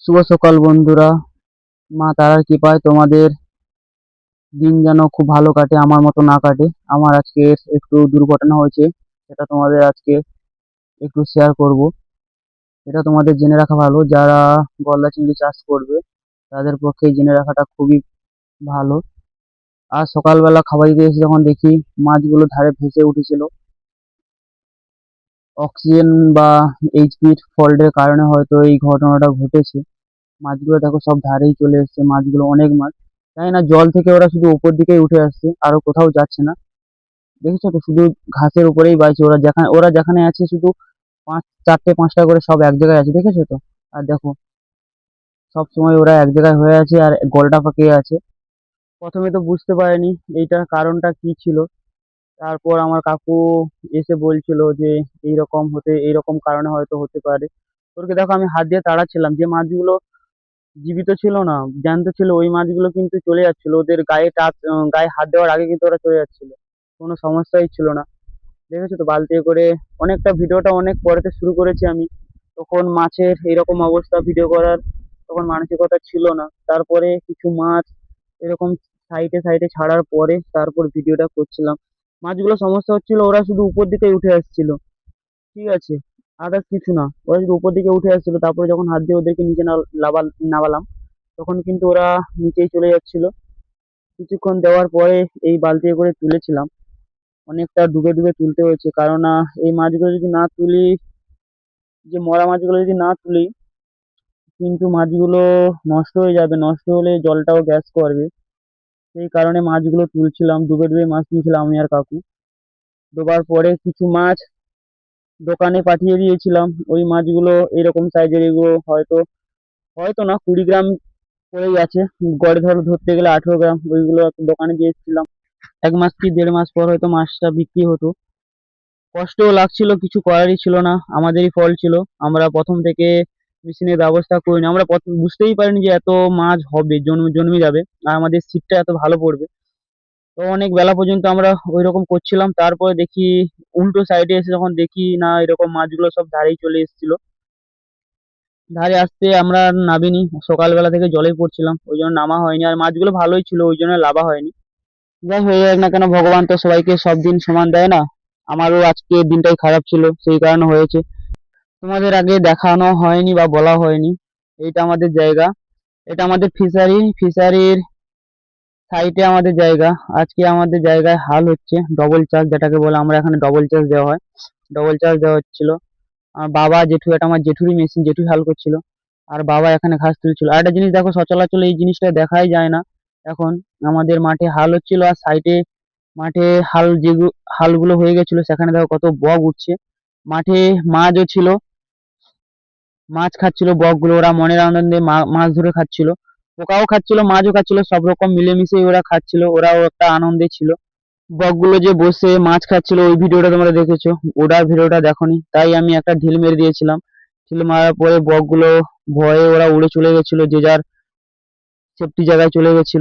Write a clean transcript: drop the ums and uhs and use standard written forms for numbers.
শুভ সকাল বন্ধুরা। মা তারার কৃপায় তোমাদের দিন যেন খুব ভালো কাটে, আমার মতো না কাটে। আমার আজকে একটু দুর্ঘটনা হয়েছে, সেটা তোমাদের আজকে একটু শেয়ার করব। এটা তোমাদের জেনে রাখা ভালো, যারা গলদা চিংড়ি চাষ করবে তাদের পক্ষে জেনে রাখাটা খুবই ভালো। আজ সকালবেলা খাবার দিতে এসে যখন দেখি মাছগুলো ধারে ভেসে উঠেছিল, অক্সিজেন বা এইচপির ফল্টের কারণে হয়তো এই ঘটনাটা ঘটেছে। মাছগুলো দেখো সব ধারেই চলে এসছে, মাছগুলো অনেক মাছ। জানি না, জল থেকে ওরা শুধু উপর দিকেই উঠে আসছে, আরো কোথাও যাচ্ছে না। দেখেছো তো, শুধু ঘাসের উপরেই বাইছে। ওরা যেখানে আছে শুধু চারটে পাঁচটা করে সব এক জায়গায় আছে, দেখেছো তো। আর দেখো, সব সময় ওরা এক জায়গায় হয়ে আছে আর গলটা পাকিয়ে আছে। প্রথমে তো বুঝতে পারিনি এইটার কারণটা কি ছিল। তারপর আমার কাকু এসে বলছিল যে এইরকম কারণে হয়তো হতে পারে। তোরকে দেখো, আমি হাত দিয়ে তাড়াচ্ছিলাম, যে মাছগুলো জীবিত ছিল না, জ্যান্ত ছিল, ওই মাছগুলো কিন্তু চলে যাচ্ছিল। ওদের গায়ে হাত দেওয়ার আগে কিন্তু ওরা চলে যাচ্ছিল, কোনো সমস্যাই ছিল না। দেখেছো তো, বালতি করে। ভিডিওটা অনেক পরেতে শুরু করেছি আমি, তখন মাছের এরকম অবস্থা ভিডিও করার তখন মানসিকতা ছিল না। তারপরে কিছু মাছ এরকম সাইডে সাইডে ছাড়ার পরে তারপর ভিডিওটা করছিলাম। মাছগুলো সমস্যা হচ্ছিল, ওরা শুধু উপর দিকে উঠে আসছিল, ঠিক আছে, আদার্স কিছু না। ওরা শুধু উপর দিকে উঠে আসছিল, তারপরে যখন হাত দিয়ে ওদেরকে নিচে নাবালাম, তখন কিন্তু ওরা নিচেই চলে যাচ্ছিল। কিছুক্ষণ দেওয়ার পরে এই বালতি করে তুলেছিলাম। অনেকটা ডুবে ডুবে তুলতে হয়েছে, কারণ এই মাছগুলো যদি না তুলি, যে মরা মাছগুলো যদি না তুলি, কিন্তু মাছগুলো নষ্ট হয়ে যাবে। নষ্ট হলে জলটাও গ্যাস করবে। সেই কারণে মাছগুলো তুলছিলাম, ডুবে ডুবে মাছ তুলছিলাম আমি আর কাকু। ডোবার পরে কিছু মাছ দোকানে পাঠিয়ে দিয়েছিলাম। ওই মাছগুলো এরকম সাইজের, এগুলো হয়তো হয়তো না 20 গ্রাম পড়েই আছে। গড়ে ধরতে গেলে 18 গ্রাম। ওইগুলো একটা দোকানে দিয়ে এসেছিলাম। 1 মাস কি 1.5 মাস পর হয়তো মাছটা বিক্রি হতো। কষ্টও লাগছিল, কিছু করারই ছিল না, আমাদেরই ফল্ট ছিল। আমরা প্রথম থেকে মেশিনের ব্যবস্থা করিনি। আমরা বুঝতেই পারিনি যে এত মাছ হবে, জন্মে যাবে, আর আমাদের সিটটা এত ভালো পড়বে। তো অনেক বেলা পর্যন্ত আমরা ওই রকম করছিলাম। তারপরে দেখি উল্টো সাইডে এসে যখন দেখি না, এরকম মাছগুলো সব ধারেই চলে এসেছিল। ধারে আসতে আমরা আর নাবিনি, সকালবেলা থেকে জলেই পড়ছিলাম, ওই জন্য নামা হয়নি। আর মাছগুলো ভালোই ছিল, ওই জন্য লাভা হয়নি। যাই হয়ে যাক না কেন, ভগবান তো সবাইকে সব দিন সমান দেয় না। আমারও আজকে দিনটাই খারাপ ছিল, সেই কারণে হয়েছে। তোমাদের আগে দেখানো হয়নি বা বলা হয়নি, এইটা আমাদের জায়গা। এটা আমাদের ফিশারির সাইটে আমাদের জায়গা। আজকে আমাদের জায়গায় হাল হচ্ছে, ডবল চাষ যেটাকে বলে, আমরা এখানে ডবল চাষ দেওয়া হয়। ডবল চাষ দেওয়া হচ্ছিল। আমার বাবা জেঠু, এটা আমার জেঠুরই মেশিন, জেঠুই হাল করছিল। আর বাবা এখানে ঘাস তুলছিল। আর একটা জিনিস দেখো, সচরাচর এই জিনিসটা দেখাই যায় না এখন। আমাদের মাঠে হাল হচ্ছিল, আর সাইডে মাঠে হালগুলো হয়ে গেছিল, সেখানে দেখো কত বক উঠছে। মাঠে মাছও ছিল, মাছ খাচ্ছিল বকগুলো। ওরা মনের আনন্দে মাছ ধরে খাচ্ছিল, পোকাও খাচ্ছিল, মাছও খাচ্ছিল, সব রকম মিলেমিশে ওরা খাচ্ছিল। ওরাও একটা আনন্দে ছিল। বকগুলো যে বসে মাছ খাচ্ছিল, ওই ভিডিওটা তোমরা দেখেছো। ওটার ভিডিওটা দেখোনি, তাই আমি একটা ঢিল মেরে দিয়েছিলাম। ঢিল মারার পরে বকগুলো ভয়ে ওরা উড়ে চলে গেছিল, যে যার সেফটি জায়গায় চলে গেছিল।